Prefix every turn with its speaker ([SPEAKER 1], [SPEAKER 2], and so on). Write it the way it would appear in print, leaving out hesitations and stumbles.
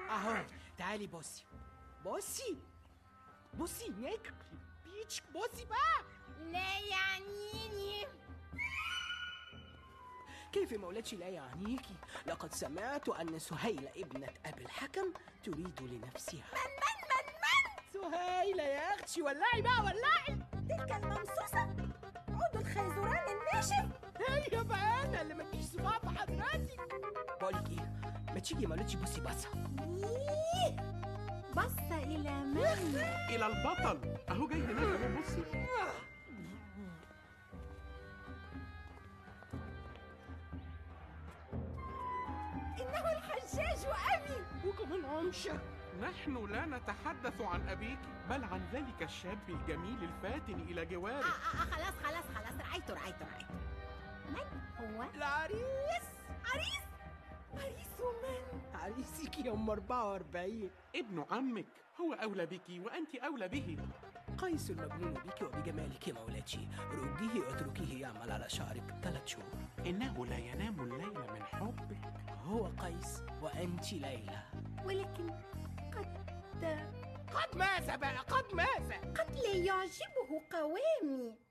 [SPEAKER 1] اهو تعالي بصي بصي بصي هناك بيتش، بصي بقى.
[SPEAKER 2] لا يعنيني.
[SPEAKER 1] كيف مولاتي لا يعنيكي؟ لقد سمعت أن سهيلة ابنة أبي الحكم تريد لنفسها.
[SPEAKER 2] من
[SPEAKER 1] سهيلة يا أختي، ولعي بقى ولعي.
[SPEAKER 2] تلك الممسوسة عود الخيزران الناشف.
[SPEAKER 1] هي بقى أنا اللي مالكيش صباع في حضرتك. بقولك إيه، ما تيجي يا مولاتي بصي بصة.
[SPEAKER 2] بص إلى من؟
[SPEAKER 3] إلى البطل، أهو جاي هناك أهو بصي.
[SPEAKER 2] إنه الحجاج أبي.
[SPEAKER 1] وكمان عمشة.
[SPEAKER 3] نحن لا نتحدث عن أبيك، بل عن ذلك الشاب الجميل الفاتن إلى جوارك.
[SPEAKER 2] خلاص رأيته. من هو؟
[SPEAKER 1] العريس.
[SPEAKER 2] عريس من؟
[SPEAKER 1] عريسك يا أم 44.
[SPEAKER 3] ابن عمك، هو أولى بك وأنت أولى به.
[SPEAKER 1] قيس المجنون بك وبجمالك يا مولاتي، رديه واتركيه يعمل على شعرك 3 شهور.
[SPEAKER 3] إنه لا ينام الليل من حبك.
[SPEAKER 1] هو قيس وأنت ليلى.
[SPEAKER 2] ولكن قد
[SPEAKER 1] قد ماذا بقى؟ قد ماذا؟
[SPEAKER 2] لا يعجبه قوامي.